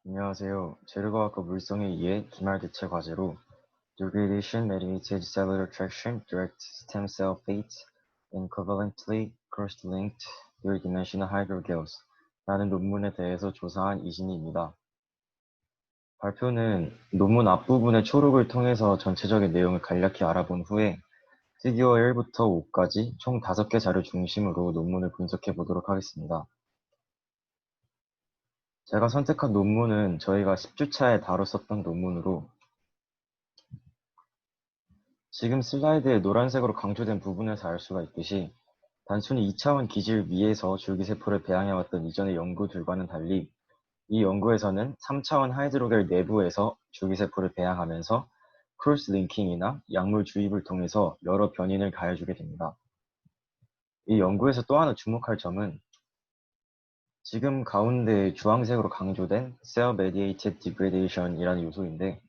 안녕하세요. 재료과학과 물성에 의해 기말 대체 과제로 Degradation, Mediated Cellular Traction, Direct Stem Cell Fate, and Covalently Cross-Linked Three-Dimensional Hydrogels 라는 논문에 대해서 조사한 이진희입니다. 발표는 논문 앞부분의 초록을 통해서 전체적인 내용을 간략히 알아본 후에 피규어 1부터 5까지 총 5개 자료 중심으로 논문을 분석해 보도록 하겠습니다. 제가 선택한 논문은 저희가 10주차에 다뤘었던 논문으로 지금 슬라이드에 노란색으로 강조된 부분에서 알 수가 있듯이 단순히 2차원 기질 위에서 줄기세포를 배양해왔던 이전의 연구들과는 달리 이 연구에서는 3차원 하이드로겔 내부에서 줄기세포를 배양하면서 크로스 링킹이나 약물 주입을 통해서 여러 변인을 가해주게 됩니다. 이 연구에서 또 하나 주목할 점은 지금 가운데 주황색으로 강조된 Cell Mediated Degradation이라는 요소인데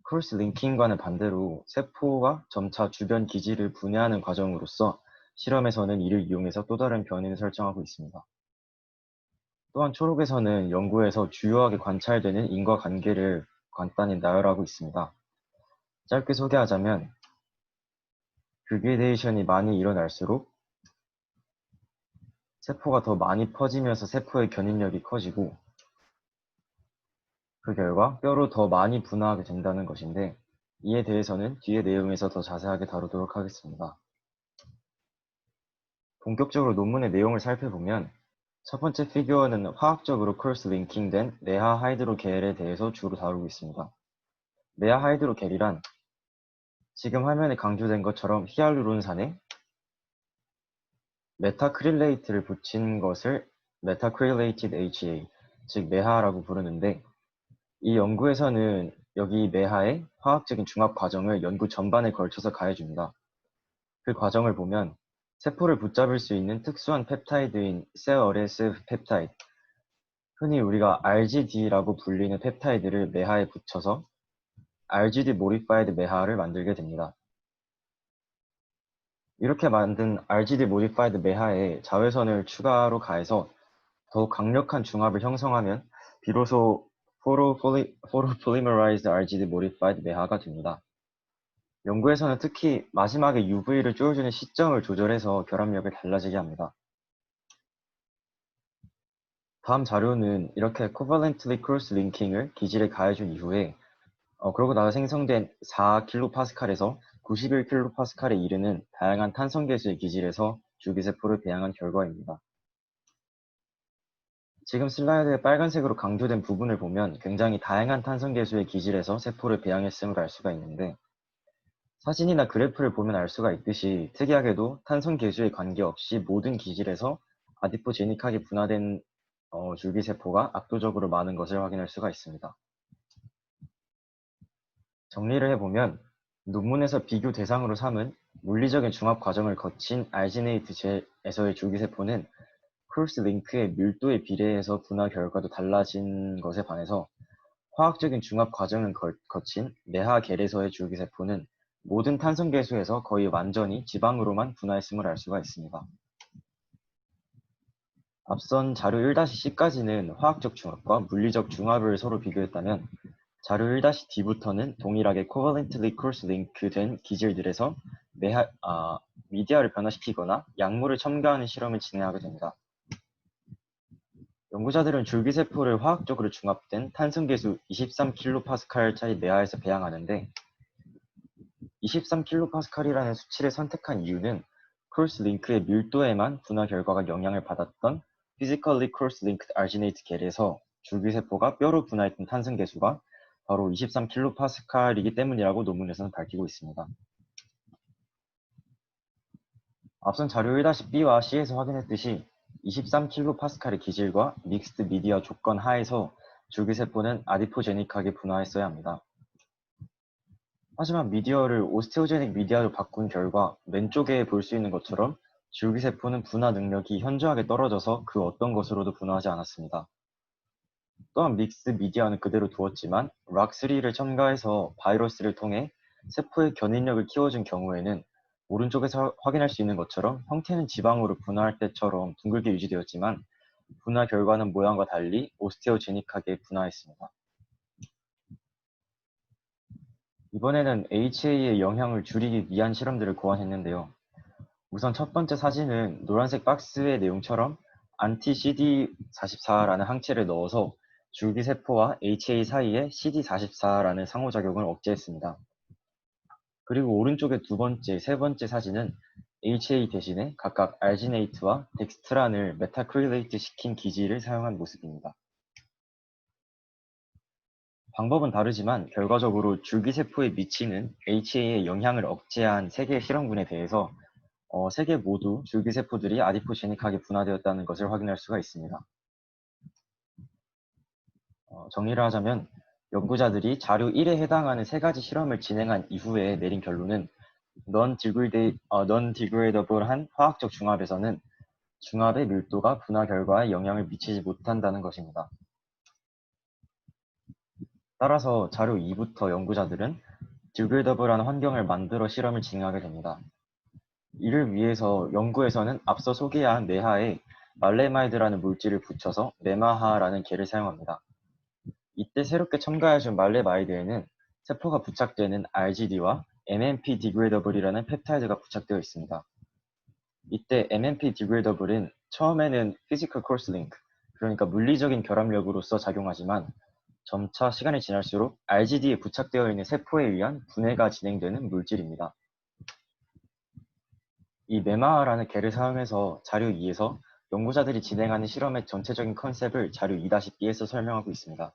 크로스 링킹과는 반대로 세포가 점차 주변 기질을 분해하는 과정으로서 실험에서는 이를 이용해서 또 다른 변이를 설정하고 있습니다. 또한 초록에서는 연구에서 주요하게 관찰되는 인과관계를 간단히 나열하고 있습니다. 짧게 소개하자면 그리게데이션이 많이 일어날수록 세포가 더 많이 퍼지면서 세포의 견인력이 커지고 그 결과 뼈로 더 많이 분화하게 된다는 것인데 이에 대해서는 뒤의 내용에서 더 자세하게 다루도록 하겠습니다. 본격적으로 논문의 내용을 살펴보면 첫 번째 피규어는 화학적으로 크로스 링킹된 내하 하이드로겔에 대해서 주로 다루고 있습니다. 내하 하이드로겔이란 지금 화면에 강조된 것처럼 히알루론산에 메타크릴레이트를 붙인 것을 메타크릴레이티드 HA, 즉 메하라고 부르는데 이 연구에서는 여기 메하의 화학적인 중합 과정을 연구 전반에 걸쳐서 가해줍니다. 그 과정을 보면 세포를 붙잡을 수 있는 특수한 펩타이드인 셀 어레시브 펩타이드, 흔히 우리가 RGD라고 불리는 펩타이드를 메하에 붙여서 RGD 모디파이드 메하를 만들게 됩니다. 이렇게 만든 RGD 모디파이드 메하에 자외선을 추가로 가해서 더욱 강력한 중합을 형성하면 비로소 photopolymerized RGD modified 메하가 됩니다. 연구에서는 특히 마지막에 UV를 쬐어주는 시점을 조절해서 결합력을 달라지게 합니다. 다음 자료는 이렇게 covalently cross linking을 기질에 가해준 이후에 그러고 나서 생성된 4kPa에서 91kPa에 이르는 다양한 탄성계수의 기질에서 줄기세포를 배양한 결과입니다. 지금 슬라이드에 빨간색으로 강조된 부분을 보면 굉장히 다양한 탄성계수의 기질에서 세포를 배양했음을 알 수가 있는데 사진이나 그래프를 보면 알 수가 있듯이 특이하게도 탄성계수에 관계없이 모든 기질에서 아디포제닉하게 분화된 줄기세포가 압도적으로 많은 것을 확인할 수가 있습니다. 정리를 해보면 논문에서 비교 대상으로 삼은 물리적인 중합 과정을 거친 알지네이트제에서의 줄기세포는 크로스 링크의 밀도에 비례해서 분화 결과도 달라진 것에 반해서 화학적인 중합 과정을 거친 내하겔에서의 줄기세포는 모든 탄성계수에서 거의 완전히 지방으로만 분화했음을 알 수가 있습니다. 앞선 자료 1-C까지는 화학적 중합과 물리적 중합을 서로 비교했다면 자료 1-D부터는 동일하게 covalently cross-link된 기질들에서 미디어를 변화시키거나 약물을 첨가하는 실험을 진행하게 됩니다. 연구자들은 줄기세포를 화학적으로 중합된 탄성계수 23kPa짜리 내하에서 배양하는데 23kPa이라는 수치를 선택한 이유는 크로스링크의 밀도에만 분화 결과가 영향을 받았던 physically cross-linked arginate 겔에서 줄기세포가 뼈로 분화했던 탄성계수가 바로 23kPa이기 때문이라고 논문에서는 밝히고 있습니다. 앞선 자료 1-B와 C에서 확인했듯이 23kPa의 기질과 믹스드 미디어 조건 하에서 줄기세포는 아디포제닉하게 분화했어야 합니다. 하지만 미디어를 오스테오제닉 미디어로 바꾼 결과 왼쪽에 볼 수 있는 것처럼 줄기세포는 분화 능력이 현저하게 떨어져서 그 어떤 것으로도 분화하지 않았습니다. 또한 믹스 미디어는 그대로 두었지만 락3를 첨가해서 바이러스를 통해 세포의 견인력을 키워준 경우에는 오른쪽에서 확인할 수 있는 것처럼 형태는 지방으로 분화할 때처럼 둥글게 유지되었지만 분화 결과는 모양과 달리 오스테오제닉하게 분화했습니다. 이번에는 HA의 영향을 줄이기 위한 실험들을 고안했는데요. 우선 첫 번째 사진은 노란색 박스의 내용처럼 anti-CD44라는 항체를 넣어서 줄기세포와 HA 사이에 CD44라는 상호작용을 억제했습니다. 그리고 오른쪽의 두 번째, 세 번째 사진은 HA 대신에 각각 알지네이트와 덱스트란을 메타크릴레이트 시킨 기지를 사용한 모습입니다. 방법은 다르지만 결과적으로 줄기세포에 미치는 HA의 영향을 억제한 3개의 실험군에 대해서 3개 모두 줄기세포들이 아디포제닉하게 분화되었다는 것을 확인할 수가 있습니다. 정리를 하자면 연구자들이 자료 1에 해당하는 3가지 실험을 진행한 이후에 내린 결론은 non-degradable한 화학적 중합에서는 중합의 밀도가 분화 결과에 영향을 미치지 못한다는 것입니다. 따라서 자료 2부터 연구자들은 degradable한 환경을 만들어 실험을 진행하게 됩니다. 이를 위해서 연구에서는 앞서 소개한 매하에 말레마이드라는 물질을 붙여서 메마하라는 계를 사용합니다. 이때 새롭게 첨가해준 말레마이드에는 세포가 부착되는 RGD와 MMP degradable이라는 펩타이드가 부착되어 있습니다. 이때 MMP degradable은 처음에는 physical cross link, 그러니까 물리적인 결합력으로서 작용하지만 점차 시간이 지날수록 RGD에 부착되어 있는 세포에 의한 분해가 진행되는 물질입니다. 이 메마라는 계를 사용해서 자료 2에서 연구자들이 진행하는 실험의 전체적인 컨셉을 자료 2-B에서 설명하고 있습니다.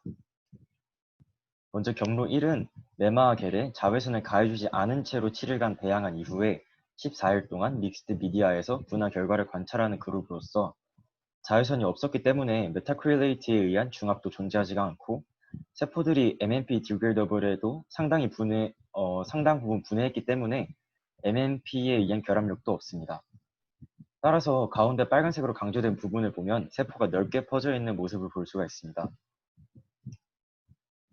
먼저 경로 1은 메마 계에 자외선을 가해주지 않은 채로 7일간 배양한 이후에 14일 동안 믹스드 미디어에서 분화 결과를 관찰하는 그룹으로서 자외선이 없었기 때문에 메타크릴레이트에 의한 중합도 존재하지가 않고 세포들이 MMP degradable에도 상당 부분 분해했기 때문에 MMP에 의한 결합력도 없습니다. 따라서 가운데 빨간색으로 강조된 부분을 보면 세포가 넓게 퍼져 있는 모습을 볼 수가 있습니다.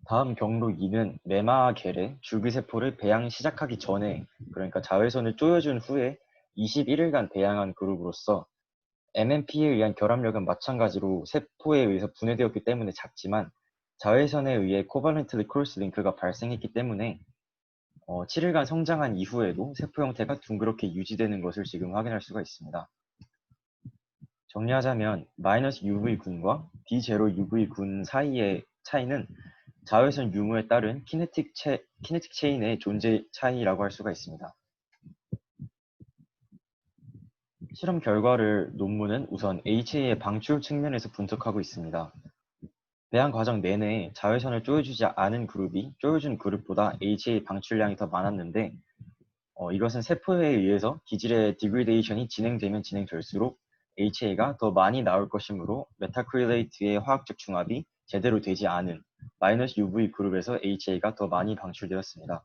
다음 경로 2는 메마 계래 줄기세포를 배양 시작하기 전에, 그러니까 자외선을 쪼여준 후에 21일간 배양한 그룹으로서 MMP에 의한 결합력은 마찬가지로 세포에 의해서 분해되었기 때문에 작지만 자외선에 의해 코발렌트리 크로스 링크가 발생했기 때문에 7일간 성장한 이후에도 세포 형태가 둥그렇게 유지되는 것을 지금 확인할 수가 있습니다. 정리하자면 -UV군과 D0 UV군 사이의 차이는 자외선 유무에 따른 키네틱 체인의 존재 차이라고 할 수가 있습니다. 실험 결과를 논문은 우선 HA의 방출 측면에서 분석하고 있습니다. 배양 과정 내내 자외선을 쪼여주지 않은 그룹이 쪼여준 그룹보다 HA 방출량이 더 많았는데 이것은 세포에 의해서 기질의 디그레데이션이 진행되면 진행될수록 HA가 더 많이 나올 것이므로 메타크릴레이트의 화학적 중합이 제대로 되지 않은 -UV 그룹에서 HA가 더 많이 방출되었습니다.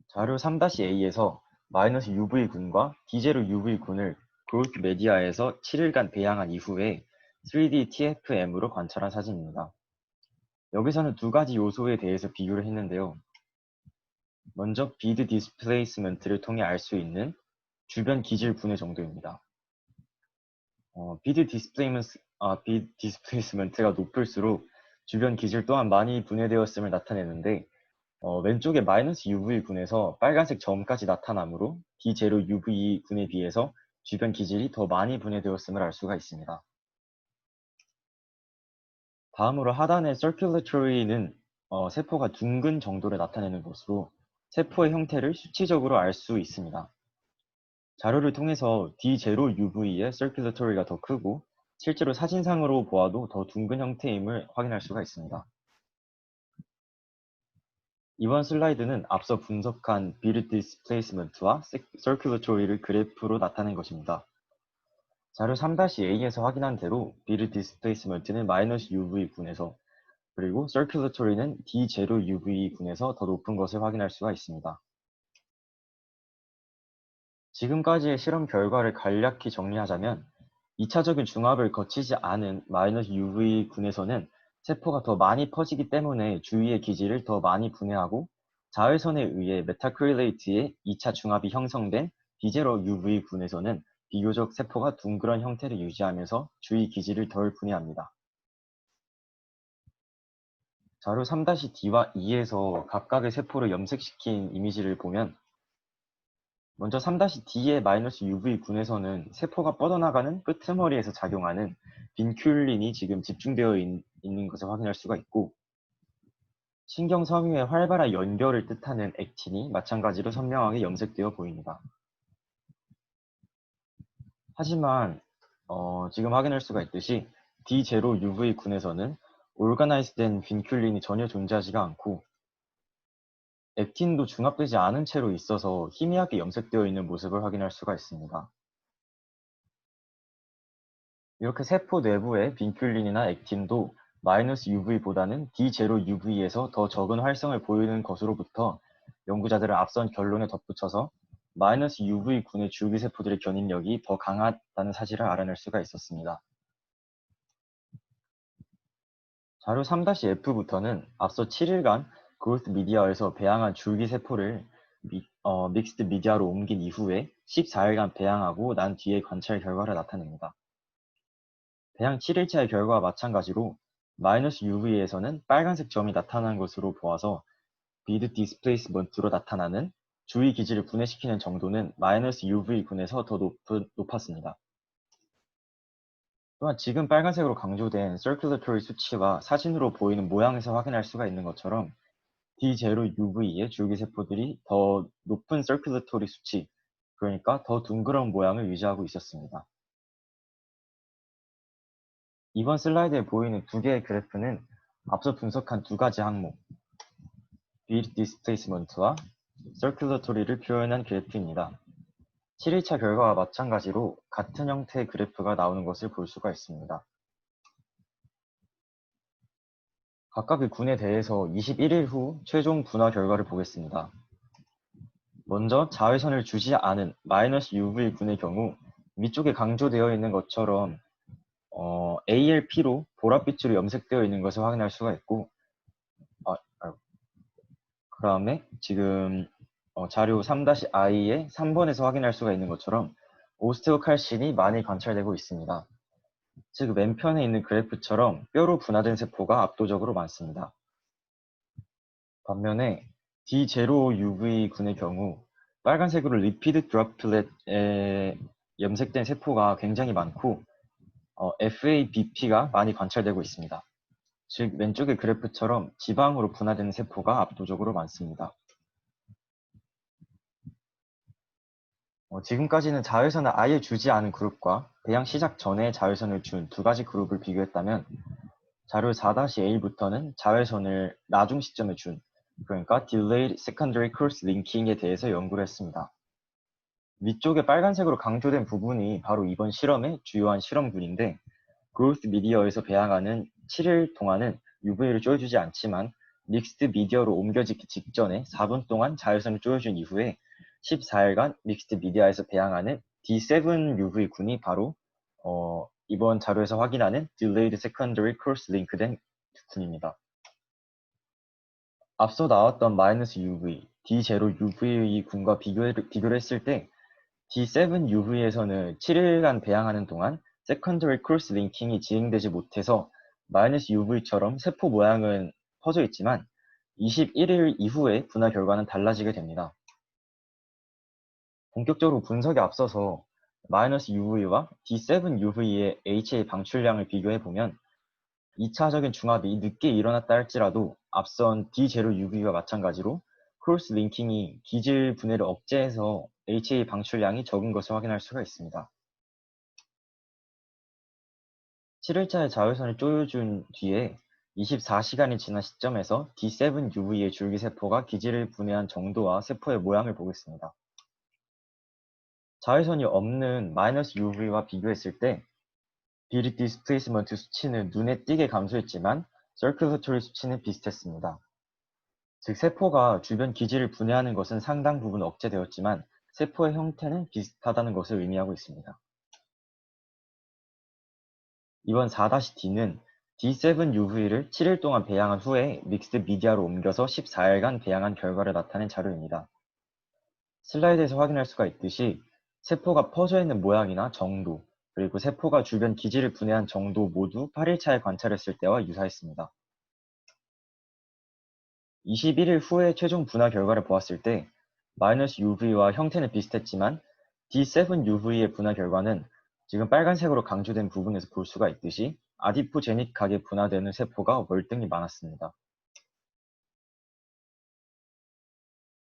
자료 3-A에서 -UV군과 D0 UV군을 그로스 메디아에서 7일간 배양한 이후에 3D TFM으로 관찰한 사진입니다. 여기서는 두 가지 요소에 대해서 비교를 했는데요. 먼저 비드 디스플레이스먼트를 통해 알 수 있는 주변 기질 분해 정도입니다. 비드 디스플레이스먼트가 높을수록 주변 기질 또한 많이 분해되었음을 나타내는데 왼쪽의 -UV군에서 빨간색 점까지 나타나므로 D0 UV군에 비해서 주변 기질이 더 많이 분해되었음을 알 수가 있습니다. 다음으로 하단의 circulatory는 세포가 둥근 정도를 나타내는 것으로 세포의 형태를 수치적으로 알 수 있습니다. 자료를 통해서 D0 UV의 circulatory가 더 크고 실제로 사진상으로 보아도 더 둥근 형태임을 확인할 수가 있습니다. 이번 슬라이드는 앞서 분석한 비드 디스플레이스먼트와 circulatory를 그래프로 나타낸 것입니다. 자료 3-A에서 확인한 대로 비드 디스플레이스먼트는 -UV군에서 그리고 circulatory는 D0 UV군에서 더 높은 것을 확인할 수가 있습니다. 지금까지의 실험 결과를 간략히 정리하자면 2차적인 중합을 거치지 않은 -UV군에서는 세포가 더 많이 퍼지기 때문에 주위의 기질을 더 많이 분해하고 자외선에 의해 메타크릴레이트의 2차 중합이 형성된 D0 UV군에서는 비교적 세포가 둥그런 형태를 유지하면서 주위 기질을 덜 분해합니다. 자료 3-D와 2에서 각각의 세포를 염색시킨 이미지를 보면 먼저 3-D의 -UV군에서는 세포가 뻗어나가는 끄트머리에서 작용하는 빈큘린이 지금 집중되어 있는 것을 확인할 수가 있고, 신경 섬유의 활발한 연결을 뜻하는 액틴이 마찬가지로 선명하게 염색되어 보입니다. 하지만 지금 확인할 수가 있듯이 D0UV군에서는 오르가나이즈된 빈큘린이 전혀 존재하지가 않고 액틴도 중합되지 않은 채로 있어서 희미하게 염색되어 있는 모습을 확인할 수가 있습니다. 이렇게 세포 내부의 빈큘린이나 액틴도 -UV보다는 D0UV에서 더 적은 활성을 보이는 것으로부터 연구자들은 앞선 결론에 덧붙여서 -UV군의 줄기세포들의 견인력이 더 강하다는 사실을 알아낼 수가 있었습니다. 자료 3-F부터는 앞서 7일간 그로스 미디어에서 배양한 줄기세포를 믹스드 미디어로 옮긴 이후에 14일간 배양하고 난 뒤의 관찰 결과를 나타냅니다. 배양 7일차의 결과와 마찬가지로 -UV에서는 빨간색 점이 나타난 것으로 보아서 비드 디스플레이스먼트로 나타나는 주위 기질을 분해시키는 정도는 -UV군에서 더 높았습니다. 또한 지금 빨간색으로 강조된 서큘러토리 수치와 사진으로 보이는 모양에서 확인할 수가 있는 것처럼 D0UV의 줄기세포들이 더 높은 서큘러토리 수치, 그러니까 더 둥그런 모양을 유지하고 있었습니다. 이번 슬라이드에 보이는 두 개의 그래프는 앞서 분석한 두 가지 항목, 비드 디스플레이스먼트와 서큘러토리를 표현한 그래프입니다. 7일차 결과와 마찬가지로 같은 형태의 그래프가 나오는 것을 볼 수가 있습니다. 각각의 군에 대해서 21일 후 최종 분화 결과를 보겠습니다. 먼저 자외선을 주지 않은 -UV군의 경우 위쪽에 강조되어 있는 것처럼 ALP로 보랏빛으로 염색되어 있는 것을 확인할 수가 있고, 그 다음에 지금 자료 3-I의 3번에서 확인할 수가 있는 것처럼 오스테오칼신이 많이 관찰되고 있습니다. 즉 왼편에 있는 그래프처럼 뼈로 분화된 세포가 압도적으로 많습니다. 반면에 D0UV군의 경우 빨간색으로 리피드 드롭플렛에 염색된 세포가 굉장히 많고 FABP가 많이 관찰되고 있습니다. 즉 왼쪽의 그래프처럼 지방으로 분화되는 세포가 압도적으로 많습니다. 지금까지는 자외선을 아예 주지 않은 그룹과 배양 시작 전에 자외선을 준 두 가지 그룹을 비교했다면 자료 4-A부터는 자외선을 나중 시점에 준, 그러니까 Delayed Secondary Cross Linking에 대해서 연구를 했습니다. 위쪽에 빨간색으로 강조된 부분이 바로 이번 실험의 주요한 실험군인데, 그로스 미디어에서 배양하는 7일 동안은 UV를 쪼여주지 않지만 믹스드 미디어로 옮겨지기 직전에 4분 동안 자외선을 쪼여준 이후에 14일간 믹스드 미디어에서 배양하는 D7UV군이 바로 이번 자료에서 확인하는 Delayed Secondary Cross Link된 군입니다. 앞서 나왔던 -UV, D0UV 군과 비교를 했을 때 D7UV에서는 7일간 배양하는 동안 Secondary Cross Linking이 진행되지 못해서 -UV처럼 세포 모양은 퍼져 있지만 21일 이후에 분화 결과는 달라지게 됩니다. 본격적으로 분석에 앞서서 -UV와 D7UV의 HA 방출량을 비교해보면 2차적인 중합이 늦게 일어났다 할지라도 앞선 D0UV와 마찬가지로 크로스 링킹이 기질 분해를 억제해서 HA 방출량이 적은 것을 확인할 수가 있습니다. 7일차에 자외선을 쪼여준 뒤에 24시간이 지난 시점에서 D7UV의 줄기세포가 기질을 분해한 정도와 세포의 모양을 보겠습니다. 자외선이 없는 -UV와 비교했을 때 비드 디스플레이스먼트 수치는 눈에 띄게 감소했지만 서큘러토리 수치는 비슷했습니다. 즉 세포가 주변 기질을 분해하는 것은 상당 부분 억제되었지만 세포의 형태는 비슷하다는 것을 의미하고 있습니다. 이번 4-D는 D7UV를 7일 동안 배양한 후에 믹스드 미디어로 옮겨서 14일간 배양한 결과를 나타낸 자료입니다. 슬라이드에서 확인할 수가 있듯이 세포가 퍼져 있는 모양이나 정도, 그리고 세포가 주변 기질을 분해한 정도 모두 8일차에 관찰했을 때와 유사했습니다. 21일 후의 최종 분화 결과를 보았을 때 -UV와 형태는 비슷했지만 D7UV의 분화 결과는 지금 빨간색으로 강조된 부분에서 볼 수가 있듯이 아디포제닉하게 분화되는 세포가 월등히 많았습니다.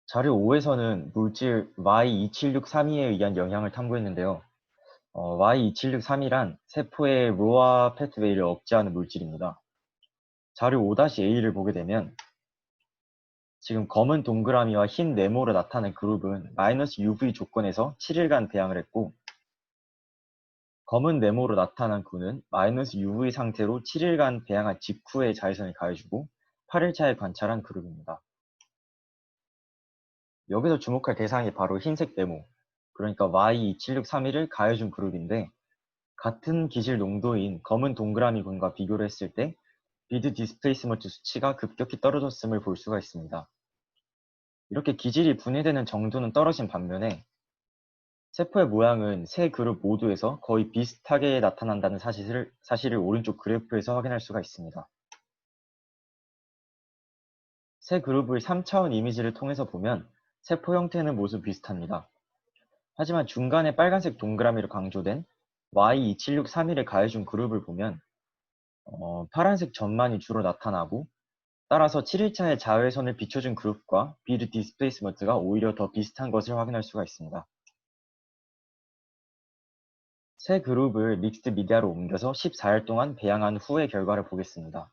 자료 5에서는 물질 Y27632에 의한 영향을 탐구했는데요. Y27632란 세포의 로아 패트웨이를 억제하는 물질입니다. 자료 5-A를 보게 되면 지금 검은 동그라미와 흰 네모로 나타난 그룹은 -UV 조건에서 7일간 배양을 했고, 검은 네모로 나타난 구는 -UV 상태로 7일간 배양한 직후에 자외선을 가해주고 8일차에 관찰한 그룹입니다. 여기서 주목할 대상이 바로 흰색 네모, 그러니까 Y27631을 가해준 그룹인데, 같은 기질 농도인 검은 동그라미 군과 비교를 했을 때 비드 디스플레이스먼트 수치가 급격히 떨어졌음을 볼 수가 있습니다. 이렇게 기질이 분해되는 정도는 떨어진 반면에 세포의 모양은 세 그룹 모두에서 거의 비슷하게 나타난다는 사실을 오른쪽 그래프에서 확인할 수가 있습니다. 세 그룹의 3차원 이미지를 통해서 보면 세포 형태는 모두 비슷합니다. 하지만 중간에 빨간색 동그라미로 강조된 Y27631을 가해준 그룹을 보면 파란색 점만이 주로 나타나고, 따라서 7일차에 자외선을 비춰준 그룹과 비드 디스플레이스먼트가 오히려 더 비슷한 것을 확인할 수가 있습니다. 세 그룹을 믹스드 미디어로 옮겨서 14일 동안 배양한 후의 결과를 보겠습니다.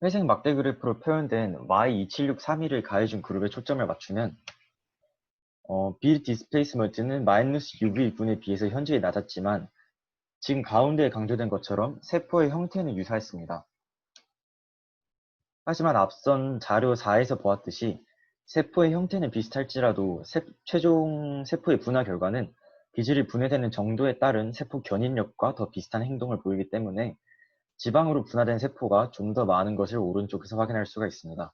회색 막대 그래프로 표현된 Y27631을 가해준 그룹에 초점을 맞추면 비드 디스플레이스먼트는 -UV군에 비해서 현저히 낮았지만 지금 가운데에 강조된 것처럼 세포의 형태는 유사했습니다. 하지만 앞선 자료 4에서 보았듯이 세포의 형태는 비슷할지라도 최종 세포의 분화 결과는 기질이 분해되는 정도에 따른 세포 견인력과 더 비슷한 행동을 보이기 때문에 지방으로 분화된 세포가 좀 더 많은 것을 오른쪽에서 확인할 수가 있습니다.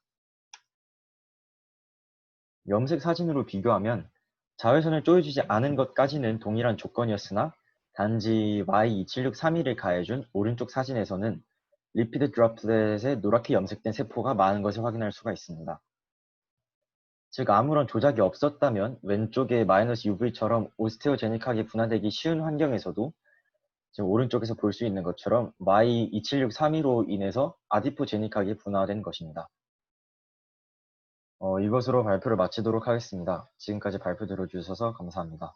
염색 사진으로 비교하면 자외선을 쪼여주지 않은 것까지는 동일한 조건이었으나 단지 Y27631을 가해준 오른쪽 사진에서는 리피드 드롭렛에 노랗게 염색된 세포가 많은 것을 확인할 수가 있습니다. 즉 아무런 조작이 없었다면 왼쪽의 -UV처럼 오스테오제닉하게 분화되기 쉬운 환경에서도 지금 오른쪽에서 볼 수 있는 것처럼 Y27632로 인해서 아디포제닉하게 분화된 것입니다. 이것으로 발표를 마치도록 하겠습니다. 지금까지 발표 들어주셔서 감사합니다.